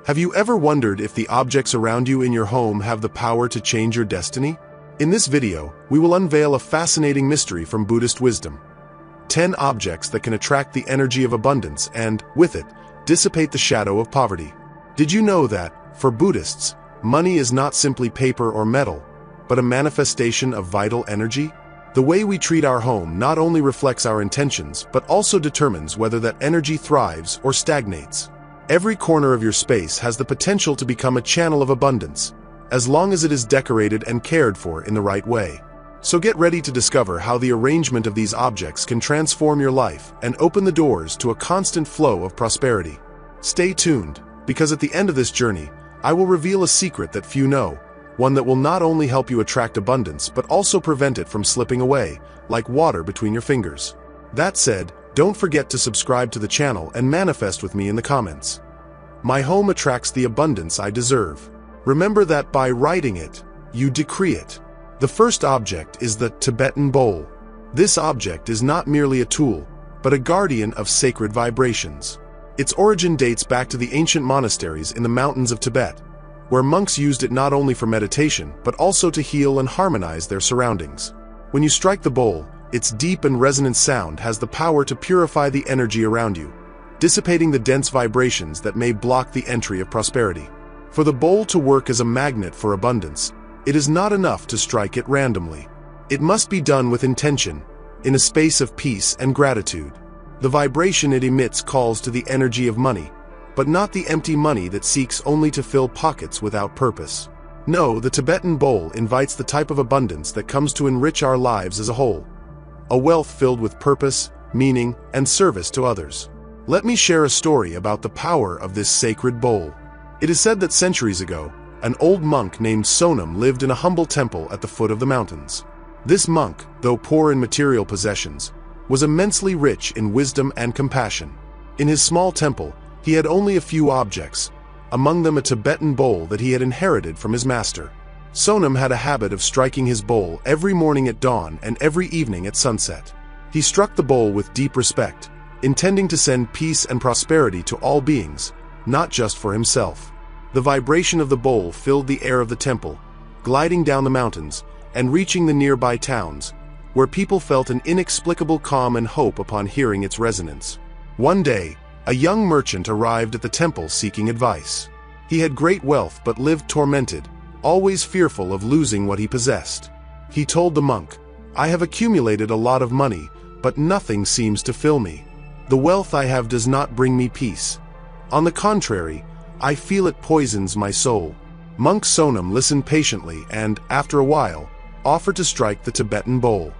Have you ever wondered if the objects around you in your home have the power to change your destiny? In this video, we will unveil a fascinating mystery from Buddhist wisdom. 10 objects that can attract the energy of abundance and, with it, dissipate the shadow of poverty. Did you know that, for Buddhists, money is not simply paper or metal, but a manifestation of vital energy? The way we treat our home not only reflects our intentions, but also determines whether that energy thrives or stagnates. Every corner of your space has the potential to become a channel of abundance, as long as it is decorated and cared for in the right way. So get ready to discover how the arrangement of these objects can transform your life and open the doors to a constant flow of prosperity. Stay tuned, because at the end of this journey, I will reveal a secret that few know, one that will not only help you attract abundance but also prevent it from slipping away, like water between your fingers. That said, don't forget to subscribe to the channel and manifest with me in the comments. My home attracts the abundance I deserve. Remember that by writing it, you decree it. The first object is the Tibetan bowl. This object is not merely a tool, but a guardian of sacred vibrations. Its origin dates back to the ancient monasteries in the mountains of Tibet, where monks used it not only for meditation, but also to heal and harmonize their surroundings. When you strike the bowl, its deep and resonant sound has the power to purify the energy around you, dissipating the dense vibrations that may block the entry of prosperity. For the bowl to work as a magnet for abundance, it is not enough to strike it randomly. It must be done with intention, in a space of peace and gratitude. The vibration it emits calls to the energy of money, but not the empty money that seeks only to fill pockets without purpose. No, the Tibetan bowl invites the type of abundance that comes to enrich our lives as a whole. A wealth filled with purpose, meaning, and service to others. Let me share a story about the power of this sacred bowl. It is said that centuries ago, an old monk named Sonam lived in a humble temple at the foot of the mountains. This monk, though poor in material possessions, was immensely rich in wisdom and compassion. In his small temple, he had only a few objects, among them a Tibetan bowl that he had inherited from his master. Sonam had a habit of striking his bowl every morning at dawn and every evening at sunset. He struck the bowl with deep respect, intending to send peace and prosperity to all beings, not just for himself. The vibration of the bowl filled the air of the temple, gliding down the mountains and reaching the nearby towns, where people felt an inexplicable calm and hope upon hearing its resonance. One day, a young merchant arrived at the temple seeking advice. He had great wealth but lived tormented, always fearful of losing what he possessed. He told the monk, "I have accumulated a lot of money, but nothing seems to fill me. The wealth I have does not bring me peace. On the contrary, I feel it poisons my soul." Monk Sonam listened patiently and, after a while, offered to strike the Tibetan bowl.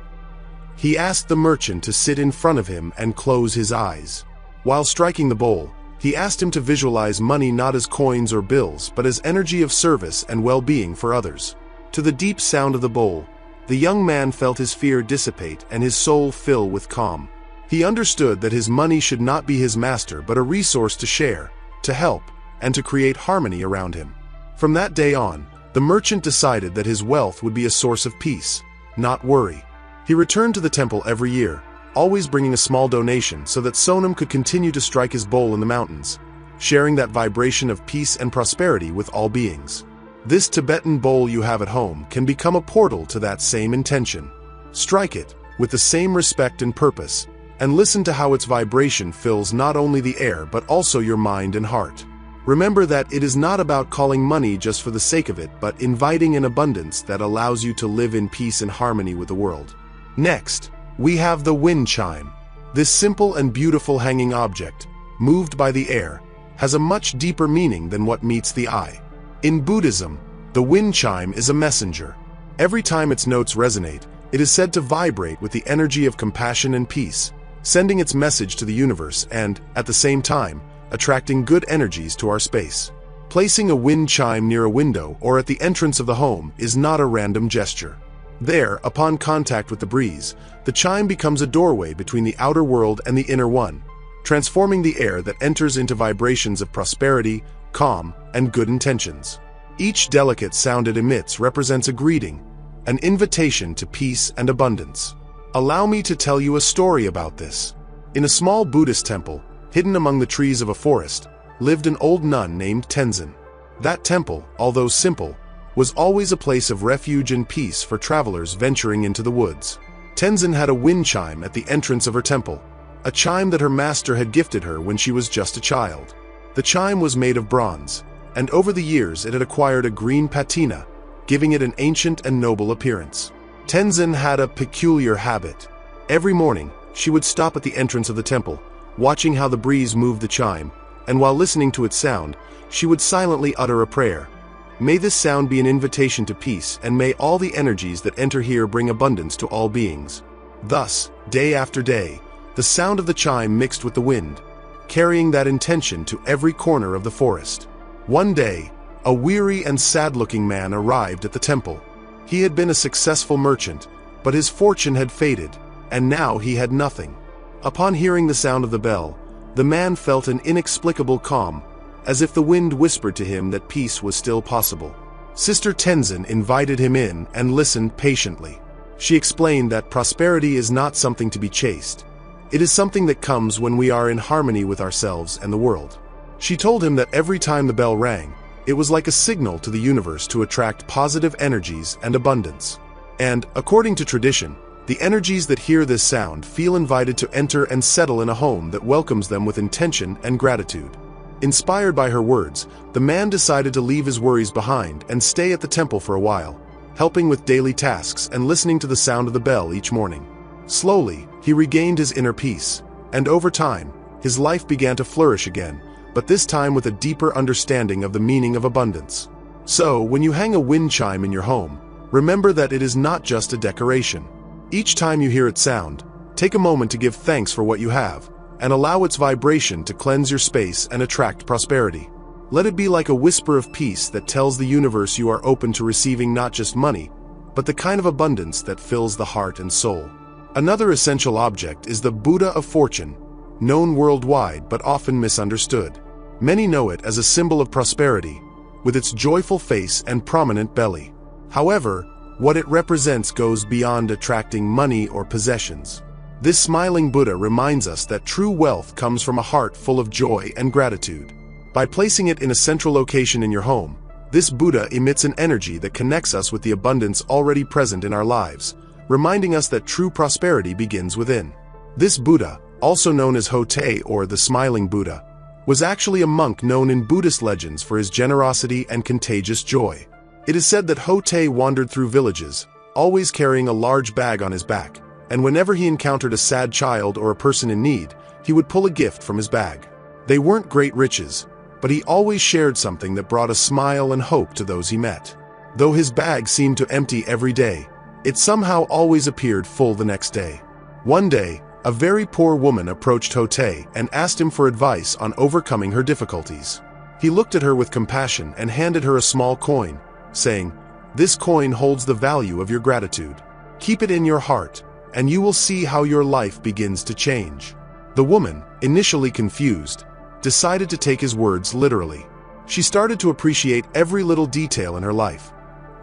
He asked the merchant to sit in front of him and close his eyes. While striking the bowl, he asked him to visualize money not as coins or bills, but as energy of service and well-being for others. To the deep sound of the bowl, the young man felt his fear dissipate and his soul fill with calm. He understood that his money should not be his master but a resource to share, to help, and to create harmony around him. From that day on, the merchant decided that his wealth would be a source of peace, not worry. He returned to the temple every year, always bringing a small donation so that Sonam could continue to strike his bowl in the mountains, sharing that vibration of peace and prosperity with all beings. This Tibetan bowl you have at home can become a portal to that same intention. Strike it, with the same respect and purpose, and listen to how its vibration fills not only the air but also your mind and heart. Remember that it is not about calling money just for the sake of it, but inviting an abundance that allows you to live in peace and harmony with the world. Next, we have the wind chime. This simple and beautiful hanging object, moved by the air, has a much deeper meaning than what meets the eye. In Buddhism, the wind chime is a messenger. Every time its notes resonate, it is said to vibrate with the energy of compassion and peace, sending its message to the universe and, at the same time, attracting good energies to our space. Placing a wind chime near a window or at the entrance of the home is not a random gesture. There, upon contact with the breeze, the chime becomes a doorway between the outer world and the inner one, transforming the air that enters into vibrations of prosperity, calm, and good intentions. Each delicate sound it emits represents a greeting, an invitation to peace and abundance. Allow me to tell you a story about this. In a small Buddhist temple, hidden among the trees of a forest, lived an old nun named Tenzin. That temple, although simple, was always a place of refuge and peace for travelers venturing into the woods. Tenzin had a wind chime at the entrance of her temple, a chime that her master had gifted her when she was just a child. The chime was made of bronze, and over the years it had acquired a green patina, giving it an ancient and noble appearance. Tenzin had a peculiar habit. Every morning, she would stop at the entrance of the temple, watching how the breeze moved the chime, and while listening to its sound, she would silently utter a prayer. May this sound be an invitation to peace, and may all the energies that enter here bring abundance to all beings. Thus, day after day, the sound of the chime mixed with the wind, carrying that intention to every corner of the forest. One day, a weary and sad-looking man arrived at the temple. He had been a successful merchant, but his fortune had faded, and now he had nothing. Upon hearing the sound of the bell, the man felt an inexplicable calm, as if the wind whispered to him that peace was still possible. Sister Tenzin invited him in and listened patiently. She explained that prosperity is not something to be chased. It is something that comes when we are in harmony with ourselves and the world. She told him that every time the bell rang, it was like a signal to the universe to attract positive energies and abundance. And, according to tradition, the energies that hear this sound feel invited to enter and settle in a home that welcomes them with intention and gratitude. Inspired by her words, the man decided to leave his worries behind and stay at the temple for a while, helping with daily tasks and listening to the sound of the bell each morning. Slowly, he regained his inner peace, and over time, his life began to flourish again, but this time with a deeper understanding of the meaning of abundance. So, when you hang a wind chime in your home, remember that it is not just a decoration. Each time you hear its sound, take a moment to give thanks for what you have, and allow its vibration to cleanse your space and attract prosperity. Let it be like a whisper of peace that tells the universe you are open to receiving not just money, but the kind of abundance that fills the heart and soul. Another essential object is the Buddha of Fortune, known worldwide but often misunderstood. Many know it as a symbol of prosperity, with its joyful face and prominent belly. However, what it represents goes beyond attracting money or possessions. This smiling Buddha reminds us that true wealth comes from a heart full of joy and gratitude. By placing it in a central location in your home, this Buddha emits an energy that connects us with the abundance already present in our lives, reminding us that true prosperity begins within. This Buddha, also known as Hote or the Smiling Buddha, was actually a monk known in Buddhist legends for his generosity and contagious joy. It is said that Hote wandered through villages, always carrying a large bag on his back, and whenever he encountered a sad child or a person in need, he would pull a gift from his bag. They weren't great riches, but he always shared something that brought a smile and hope to those he met. Though his bag seemed to empty every day, it somehow always appeared full the next day. One day, a very poor woman approached Hote and asked him for advice on overcoming her difficulties. He looked at her with compassion and handed her a small coin, saying, "This coin holds the value of your gratitude. Keep it in your heart, and you will see how your life begins to change." The woman, initially confused, decided to take his words literally. She started to appreciate every little detail in her life: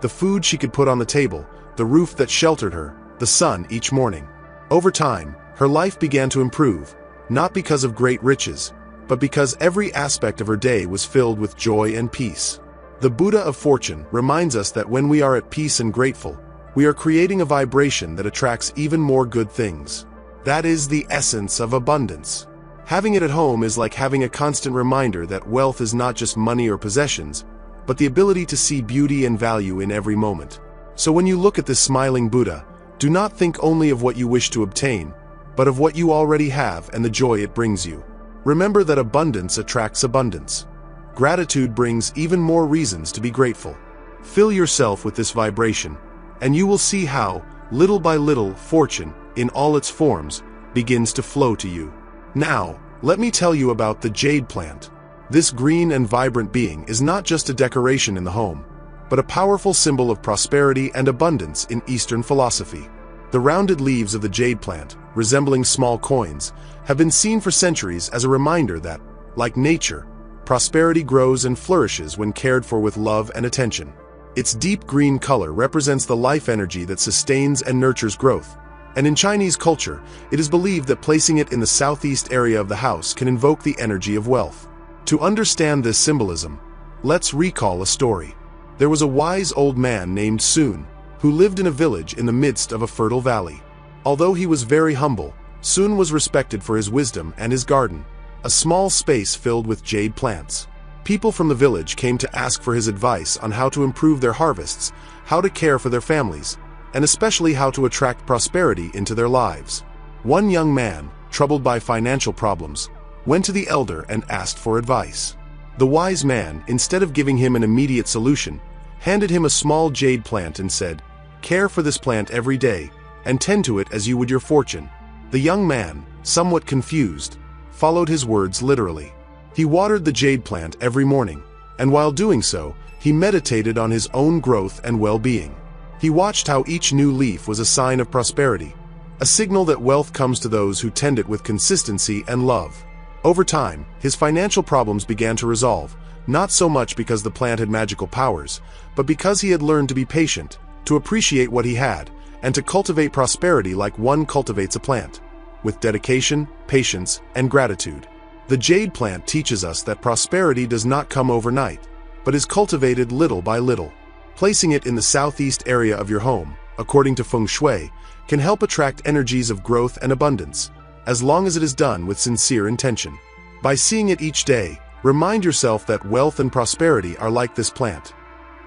the food she could put on the table, the roof that sheltered her, the sun each morning. Over time, her life began to improve, not because of great riches, but because every aspect of her day was filled with joy and peace. The Buddha of Fortune reminds us that when we are at peace and grateful, we are creating a vibration that attracts even more good things. That is the essence of abundance. Having it at home is like having a constant reminder that wealth is not just money or possessions, but the ability to see beauty and value in every moment. So when you look at this smiling Buddha, do not think only of what you wish to obtain, but of what you already have and the joy it brings you. Remember that abundance attracts abundance. Gratitude brings even more reasons to be grateful. Fill yourself with this vibration, and you will see how, little by little, fortune, in all its forms, begins to flow to you. Now, let me tell you about the jade plant. This green and vibrant being is not just a decoration in the home, but a powerful symbol of prosperity and abundance in Eastern philosophy. The rounded leaves of the jade plant, resembling small coins, have been seen for centuries as a reminder that, like nature, prosperity grows and flourishes when cared for with love and attention. Its deep green color represents the life energy that sustains and nurtures growth, and in Chinese culture, it is believed that placing it in the southeast area of the house can invoke the energy of wealth. To understand this symbolism, let's recall a story. There was a wise old man named Sun, who lived in a village in the midst of a fertile valley. Although he was very humble, Sun was respected for his wisdom and his garden, a small space filled with jade plants. People from the village came to ask for his advice on how to improve their harvests, how to care for their families, and especially how to attract prosperity into their lives. One young man, troubled by financial problems, went to the elder and asked for advice. The wise man, instead of giving him an immediate solution, handed him a small jade plant and said, "Care for this plant every day, and tend to it as you would your fortune." The young man, somewhat confused, followed his words literally. He watered the jade plant every morning, and while doing so, he meditated on his own growth and well-being. He watched how each new leaf was a sign of prosperity, a signal that wealth comes to those who tend it with consistency and love. Over time, his financial problems began to resolve, not so much because the plant had magical powers, but because he had learned to be patient, to appreciate what he had, and to cultivate prosperity like one cultivates a plant, with dedication, patience, and gratitude. The jade plant teaches us that prosperity does not come overnight, but is cultivated little by little. Placing it in the southeast area of your home, according to feng shui, can help attract energies of growth and abundance, as long as it is done with sincere intention. By seeing it each day, remind yourself that wealth and prosperity are like this plant.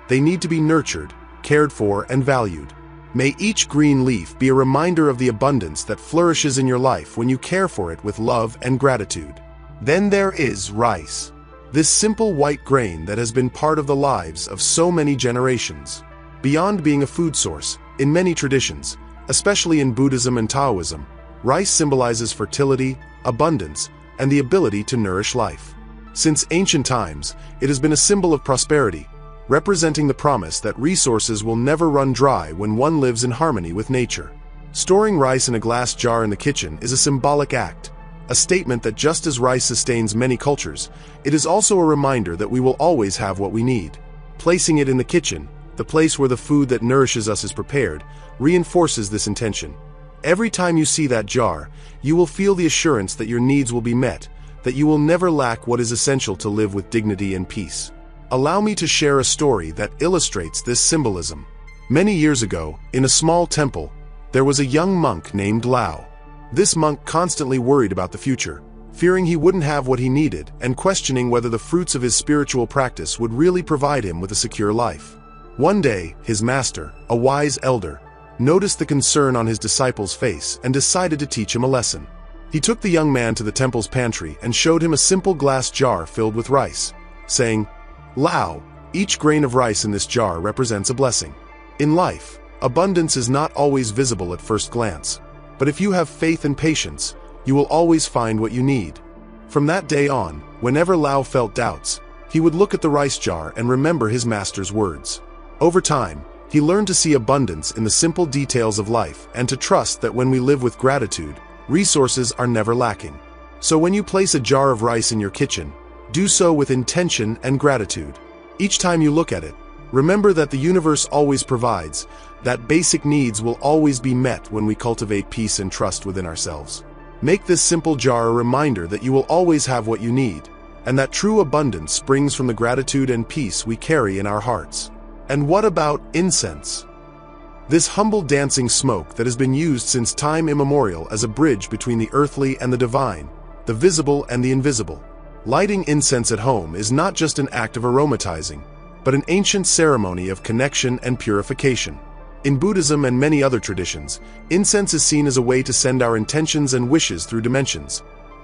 They need to be nurtured, cared for, and valued. May each green leaf be a reminder of the abundance that flourishes in your life when you care for it with love and gratitude. Then there is rice. This simple white grain that has been part of the lives of so many generations. Beyond being a food source, in many traditions, especially in Buddhism and Taoism, rice symbolizes fertility, abundance, and the ability to nourish life. Since ancient times, it has been a symbol of prosperity, representing the promise that resources will never run dry when one lives in harmony with nature. Storing rice in a glass jar in the kitchen is a symbolic act, a statement that just as rice sustains many cultures, it is also a reminder that we will always have what we need. Placing it in the kitchen, the place where the food that nourishes us is prepared, reinforces this intention. Every time you see that jar, you will feel the assurance that your needs will be met, that you will never lack what is essential to live with dignity and peace. Allow me to share a story that illustrates this symbolism. Many years ago, in a small temple, there was a young monk named Lao. This monk constantly worried about the future, fearing he wouldn't have what he needed and questioning whether the fruits of his spiritual practice would really provide him with a secure life. One day, his master, a wise elder, noticed the concern on his disciple's face and decided to teach him a lesson. He took the young man to the temple's pantry and showed him a simple glass jar filled with rice, saying, "Lao, each grain of rice in this jar represents a blessing." In life, abundance is not always visible at first glance, but if you have faith and patience, you will always find what you need. From that day on, whenever Lao felt doubts, he would look at the rice jar and remember his master's words. Over time, he learned to see abundance in the simple details of life and to trust that when we live with gratitude, resources are never lacking. So when you place a jar of rice in your kitchen, do so with intention and gratitude. Each time you look at it, remember that the universe always provides, that basic needs will always be met when we cultivate peace and trust within ourselves. Make this simple jar a reminder that you will always have what you need, and that true abundance springs from the gratitude and peace we carry in our hearts. And what about incense? This humble dancing smoke that has been used since time immemorial as a bridge between the earthly and the divine, the visible and the invisible. Lighting incense at home is not just an act of aromatizing, but an ancient ceremony of connection and purification. In Buddhism and many other traditions, incense is seen as a way to send our intentions and wishes through dimensions,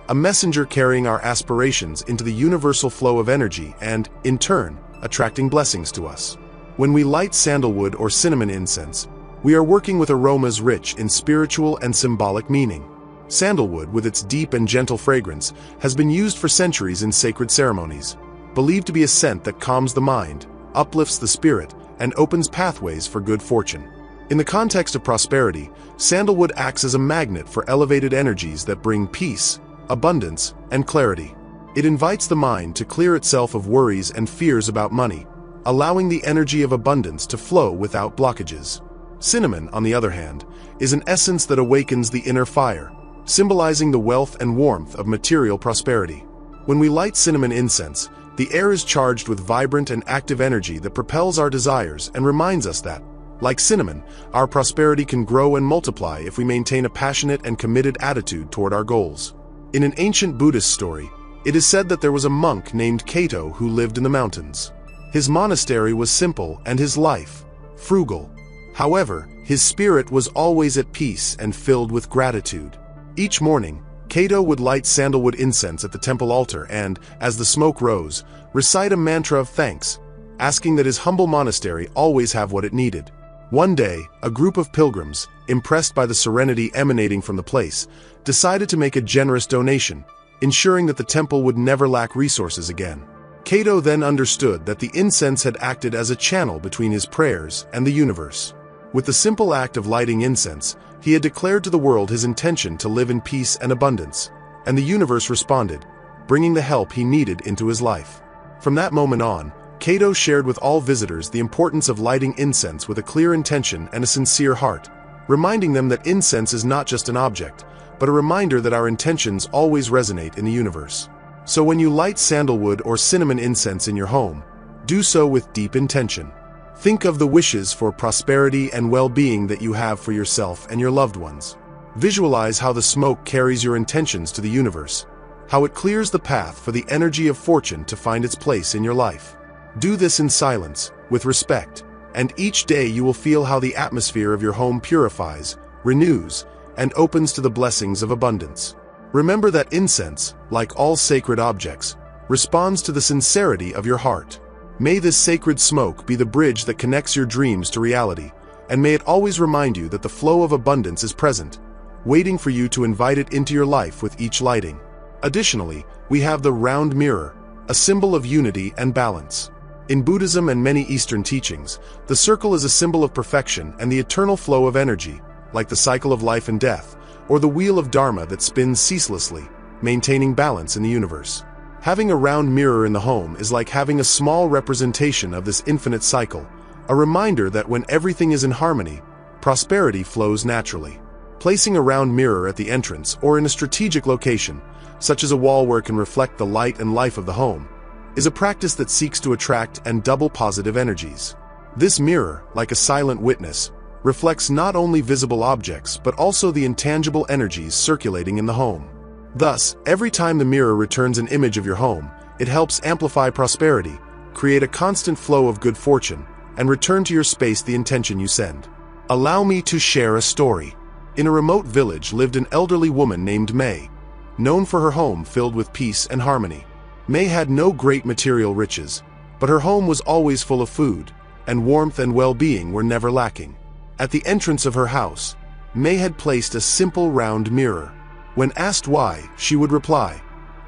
a messenger carrying our aspirations into the universal flow of energy and, in turn, attracting blessings to us. When we light sandalwood or cinnamon incense, we are working with aromas rich in spiritual and symbolic meaning. Sandalwood, with its deep and gentle fragrance, has been used for centuries in sacred ceremonies, believed to be a scent that calms the mind, uplifts the spirit, and opens pathways for good fortune. In the context of prosperity, sandalwood acts as a magnet for elevated energies that bring peace, abundance, and clarity. It invites the mind to clear itself of worries and fears about money, allowing the energy of abundance to flow without blockages. Cinnamon, on the other hand, is an essence that awakens the inner fire, symbolizing the wealth and warmth of material prosperity. When we light cinnamon incense, the air is charged with vibrant and active energy that propels our desires and reminds us that, like cinnamon, our prosperity can grow and multiply if we maintain a passionate and committed attitude toward our goals. In an ancient Buddhist story, it is said that there was a monk named Cato who lived in the mountains. His monastery was simple and his life frugal. However, his spirit was always at peace and filled with gratitude. Each morning, Cato would light sandalwood incense at the temple altar and, as the smoke rose, recite a mantra of thanks, asking that his humble monastery always have what it needed. One day, a group of pilgrims, impressed by the serenity emanating from the place, decided to make a generous donation, ensuring that the temple would never lack resources again. Cato then understood that the incense had acted as a channel between his prayers and the universe. With the simple act of lighting incense, he had declared to the world his intention to live in peace and abundance, and the universe responded, bringing the help he needed into his life. From that moment on, Cato shared with all visitors the importance of lighting incense with a clear intention and a sincere heart, reminding them that incense is not just an object, but a reminder that our intentions always resonate in the universe. So when you light sandalwood or cinnamon incense in your home, do so with deep intention. Think of the wishes for prosperity and well-being that you have for yourself and your loved ones. Visualize how the smoke carries your intentions to the universe, how it clears the path for the energy of fortune to find its place in your life. Do this in silence, with respect, and each day you will feel how the atmosphere of your home purifies, renews, and opens to the blessings of abundance. Remember that incense, like all sacred objects, responds to the sincerity of your heart. May this sacred smoke be the bridge that connects your dreams to reality, and may it always remind you that the flow of abundance is present, waiting for you to invite it into your life with each lighting. Additionally, we have the round mirror, a symbol of unity and balance. In Buddhism and many Eastern teachings, the circle is a symbol of perfection and the eternal flow of energy, like the cycle of life and death, or the wheel of Dharma that spins ceaselessly, maintaining balance in the universe. Having a round mirror in the home is like having a small representation of this infinite cycle, a reminder that when everything is in harmony, prosperity flows naturally. Placing a round mirror at the entrance or in a strategic location, such as a wall where it can reflect the light and life of the home, is a practice that seeks to attract and double positive energies. This mirror, like a silent witness, reflects not only visible objects but also the intangible energies circulating in the home. Thus, every time the mirror returns an image of your home, it helps amplify prosperity, create a constant flow of good fortune, and return to your space the intention you send. Allow me to share a story. In a remote village lived an elderly woman named May, known for her home filled with peace and harmony. May had no great material riches, but her home was always full of food, and warmth and well-being were never lacking. At the entrance of her house, May had placed a simple round mirror. When asked why, she would reply,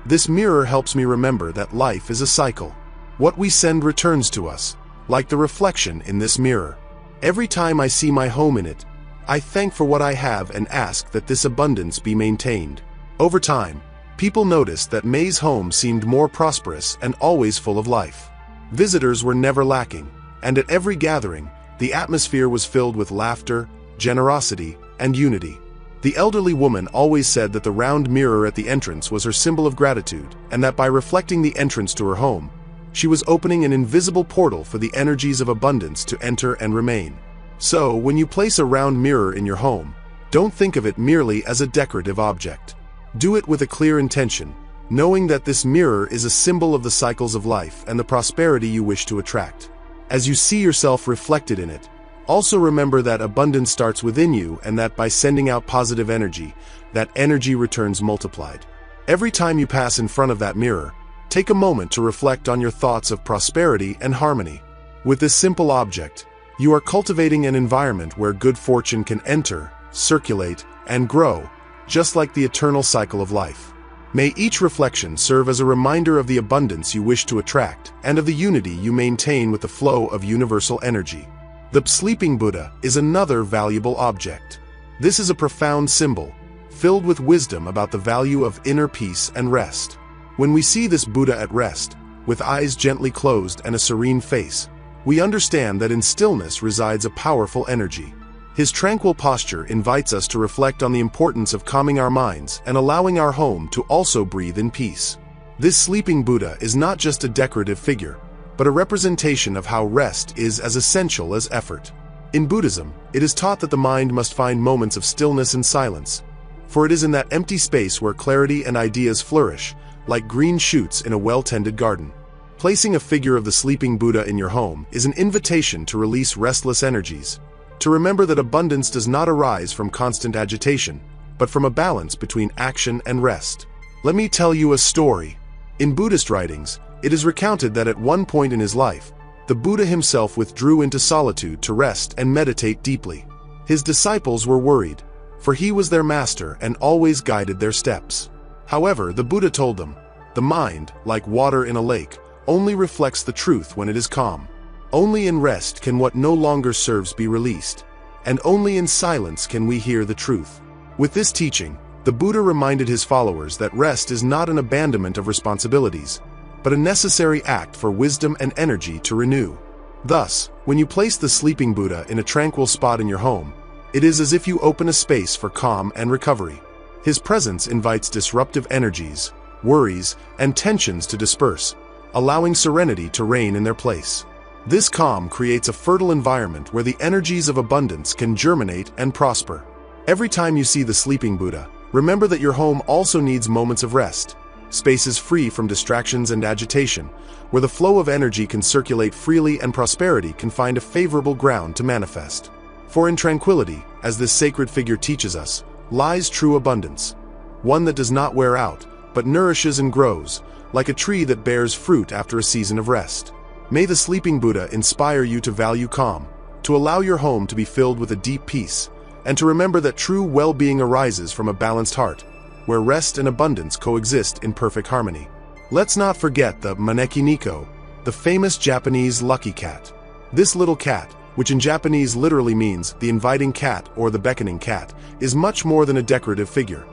"This mirror helps me remember that life is a cycle. What we send returns to us, like the reflection in this mirror. Every time I see my home in it, I thank for what I have and ask that this abundance be maintained." Over time, people noticed that May's home seemed more prosperous and always full of life. Visitors were never lacking, and at every gathering, the atmosphere was filled with laughter, generosity, and unity. The elderly woman always said that the round mirror at the entrance was her symbol of gratitude, and that by reflecting the entrance to her home, she was opening an invisible portal for the energies of abundance to enter and remain. So, when you place a round mirror in your home, don't think of it merely as a decorative object. Do it with a clear intention, knowing that this mirror is a symbol of the cycles of life and the prosperity you wish to attract. As you see yourself reflected in it, also remember that abundance starts within you and that by sending out positive energy, that energy returns multiplied. Every time you pass in front of that mirror, take a moment to reflect on your thoughts of prosperity and harmony. With this simple object, you are cultivating an environment where good fortune can enter, circulate, and grow, just like the eternal cycle of life. May each reflection serve as a reminder of the abundance you wish to attract and of the unity you maintain with the flow of universal energy. The sleeping Buddha is another valuable object. This is a profound symbol, filled with wisdom about the value of inner peace and rest. When we see this Buddha at rest, with eyes gently closed and a serene face, we understand that in stillness resides a powerful energy. His tranquil posture invites us to reflect on the importance of calming our minds and allowing our home to also breathe in peace. This sleeping Buddha is not just a decorative figure, but a representation of how rest is as essential as effort. In Buddhism, it is taught that the mind must find moments of stillness and silence, for it is in that empty space where clarity and ideas flourish, like green shoots in a well-tended garden. Placing a figure of the sleeping Buddha in your home is an invitation to release restless energies, to remember that abundance does not arise from constant agitation, but from a balance between action and rest. Let me tell you a story. In Buddhist writings, it is recounted that at one point in his life, the Buddha himself withdrew into solitude to rest and meditate deeply. His disciples were worried, for he was their master and always guided their steps. However, the Buddha told them, "The mind, like water in a lake, only reflects the truth when it is calm. Only in rest can what no longer serves be released, and only in silence can we hear the truth." With this teaching, the Buddha reminded his followers that rest is not an abandonment of responsibilities, but a necessary act for wisdom and energy to renew. Thus, when you place the sleeping Buddha in a tranquil spot in your home, it is as if you open a space for calm and recovery. His presence invites disruptive energies, worries, and tensions to disperse, allowing serenity to reign in their place. This calm creates a fertile environment where the energies of abundance can germinate and prosper. Every time you see the sleeping Buddha, remember that your home also needs moments of rest, spaces free from distractions and agitation, where the flow of energy can circulate freely and prosperity can find a favorable ground to manifest. For in tranquility, as this sacred figure teaches us, lies true abundance, one that does not wear out, but nourishes and grows, like a tree that bears fruit after a season of rest. May the sleeping Buddha inspire you to value calm, to allow your home to be filled with a deep peace, and to remember that true well-being arises from a balanced heart, where rest and abundance coexist in perfect harmony. Let's not forget the Maneki Niko, the famous Japanese lucky cat. This little cat, which in Japanese literally means the inviting cat or the beckoning cat, is much more than a decorative figure.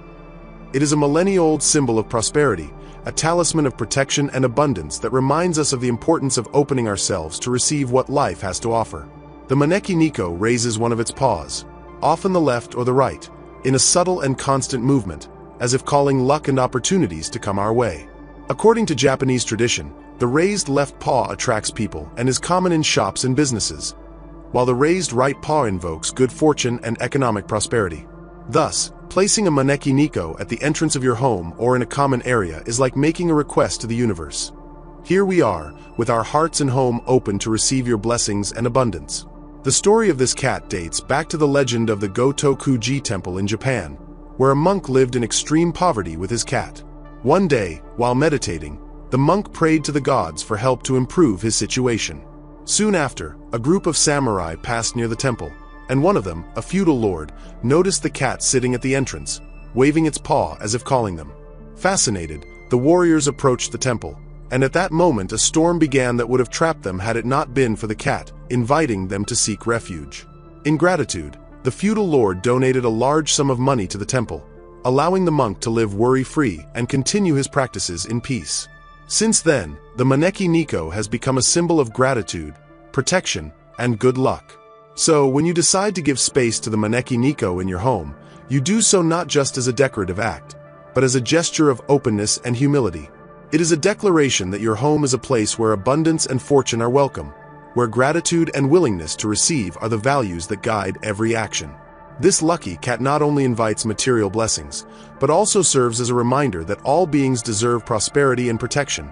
It is a millennia-old symbol of prosperity, a talisman of protection and abundance that reminds us of the importance of opening ourselves to receive what life has to offer. The Maneki Niko raises one of its paws, often the left or the right, in a subtle and constant movement, as if calling luck and opportunities to come our way. According to Japanese tradition, the raised left paw attracts people and is common in shops and businesses, while the raised right paw invokes good fortune and economic prosperity. Thus, placing a Maneki Niko at the entrance of your home or in a common area is like making a request to the universe. Here we are, with our hearts and home open to receive your blessings and abundance. The story of this cat dates back to the legend of the Gotokuji temple in Japan, where a monk lived in extreme poverty with his cat. One day, while meditating, the monk prayed to the gods for help to improve his situation. Soon after, a group of samurai passed near the temple, and one of them, a feudal lord, noticed the cat sitting at the entrance, waving its paw as if calling them. Fascinated, the warriors approached the temple, and at that moment a storm began that would have trapped them had it not been for the cat, inviting them to seek refuge. In gratitude, the feudal lord donated a large sum of money to the temple, allowing the monk to live worry-free and continue his practices in peace. Since then, the Maneki Niko has become a symbol of gratitude, protection, and good luck. So, when you decide to give space to the Maneki Niko in your home, you do so not just as a decorative act, but as a gesture of openness and humility. It is a declaration that your home is a place where abundance and fortune are welcome, where gratitude and willingness to receive are the values that guide every action. This lucky cat not only invites material blessings, but also serves as a reminder that all beings deserve prosperity and protection,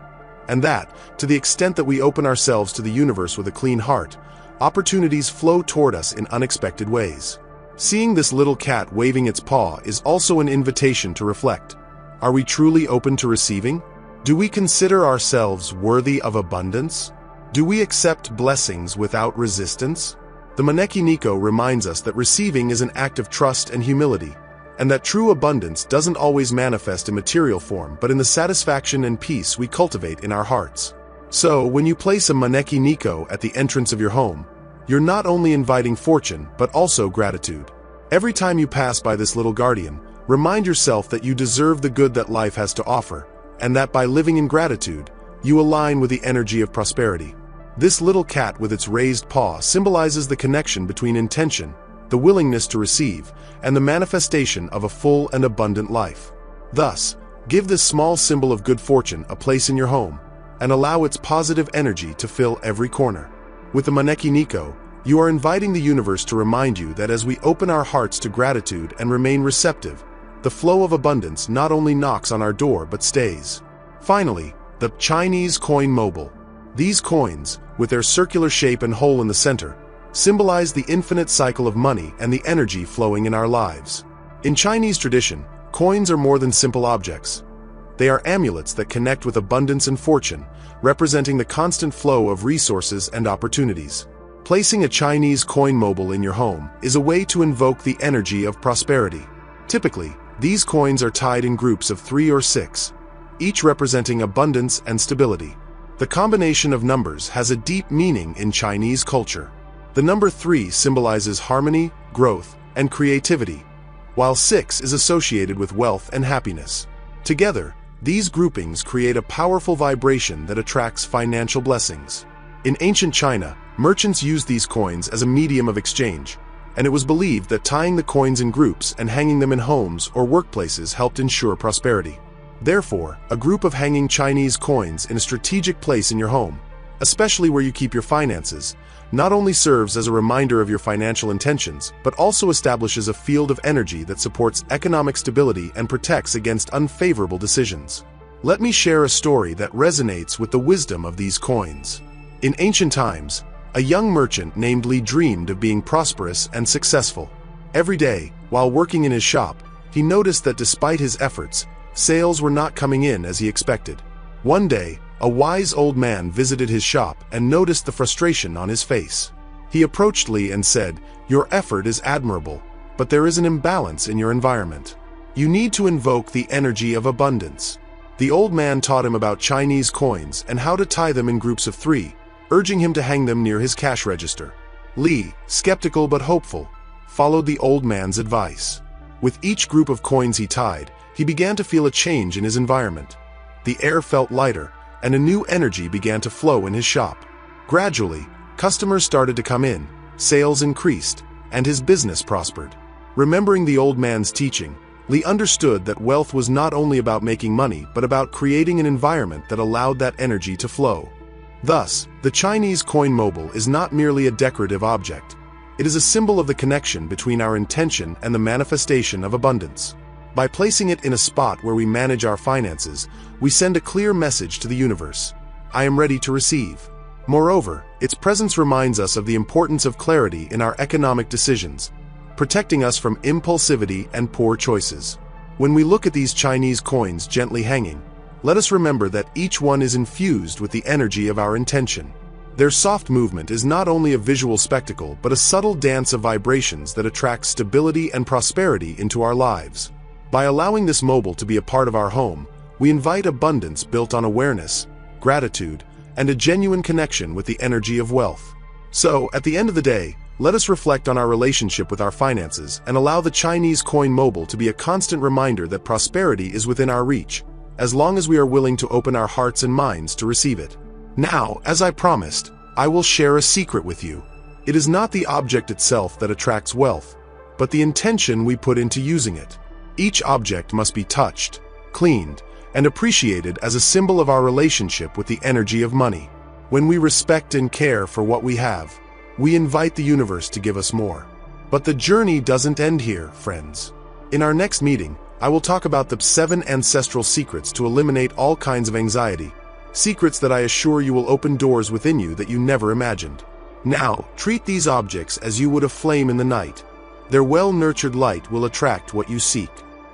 and that, to the extent that we open ourselves to the universe with a clean heart, opportunities flow toward us in unexpected ways. Seeing this little cat waving its paw is also an invitation to reflect. Are we truly open to receiving? Do we consider ourselves worthy of abundance? Do we accept blessings without resistance? The Maneki Niko reminds us that receiving is an act of trust and humility, and that true abundance doesn't always manifest in material form but in the satisfaction and peace we cultivate in our hearts. So, when you place a Maneki Niko at the entrance of your home, you're not only inviting fortune but also gratitude. Every time you pass by this little guardian, remind yourself that you deserve the good that life has to offer, and that by living in gratitude, you align with the energy of prosperity. This little cat with its raised paw symbolizes the connection between intention, the willingness to receive, and the manifestation of a full and abundant life. Thus, Give this small symbol of good fortune a place in your home, and allow its positive energy to fill every corner. With the Maneki Niko, you are inviting the universe to remind you that as we open our hearts to gratitude and remain receptive, the flow of abundance not only knocks on our door but stays. Finally, the Chinese coin mobile. These coins, with their circular shape and hole in the center, symbolize the infinite cycle of money and the energy flowing in our lives. In Chinese tradition, coins are more than simple objects. They are amulets that connect with abundance and fortune, representing the constant flow of resources and opportunities. Placing a Chinese coin mobile in your home is a way to invoke the energy of prosperity. Typically, these coins are tied in groups of 3 or 6, each representing abundance and stability. The combination of numbers has a deep meaning in Chinese culture. The number 3 symbolizes harmony, growth, and creativity, while 6 is associated with wealth and happiness. Together, these groupings create a powerful vibration that attracts financial blessings. In ancient China, merchants used these coins as a medium of exchange, and it was believed that tying the coins in groups and hanging them in homes or workplaces helped ensure prosperity. Therefore, a group of hanging Chinese coins in a strategic place in your home, especially where you keep your finances, not only serves as a reminder of your financial intentions, but also establishes a field of energy that supports economic stability and protects against unfavorable decisions. Let me share a story that resonates with the wisdom of these coins. In ancient times, a young merchant named Li dreamed of being prosperous and successful. Every day, while working in his shop, he noticed that despite his efforts, sales were not coming in as he expected. One day, a wise old man visited his shop and noticed the frustration on his face. He approached Li and said, "Your effort is admirable, but there is an imbalance in your environment. You need to invoke the energy of abundance." The old man taught him about Chinese coins and how to tie them in groups of 3, urging him to hang them near his cash register. Li, skeptical but hopeful, followed the old man's advice. With each group of coins he tied, he began to feel a change in his environment. The air felt lighter, and a new energy began to flow in his shop. Gradually, customers started to come in, sales increased, and his business prospered. Remembering the old man's teaching, Li understood that wealth was not only about making money but about creating an environment that allowed that energy to flow. Thus, the Chinese coin mobile is not merely a decorative object. It is a symbol of the connection between our intention and the manifestation of abundance. By placing it in a spot where we manage our finances, we send a clear message to the universe: I am ready to receive. Moreover, its presence reminds us of the importance of clarity in our economic decisions, protecting us from impulsivity and poor choices. When we look at these Chinese coins gently hanging, let us remember that each one is infused with the energy of our intention. Their soft movement is not only a visual spectacle but a subtle dance of vibrations that attracts stability and prosperity into our lives. By allowing this mobile to be a part of our home, we invite abundance built on awareness, gratitude, and a genuine connection with the energy of wealth. So, at the end of the day, let us reflect on our relationship with our finances and allow the Chinese coin mobile to be a constant reminder that prosperity is within our reach, as long as we are willing to open our hearts and minds to receive it. Now, as I promised, I will share a secret with you. It is not the object itself that attracts wealth, but the intention we put into using it. Each object must be touched, cleaned, and appreciated as a symbol of our relationship with the energy of money. When we respect and care for what we have, we invite the universe to give us more. But the journey doesn't end here, friends. In our next meeting, I will talk about the 7 ancestral secrets to eliminate all kinds of anxiety, secrets that I assure you will open doors within you that you never imagined. Now, treat these objects as you would a flame in the night. Their well-nurtured light will attract what you seek.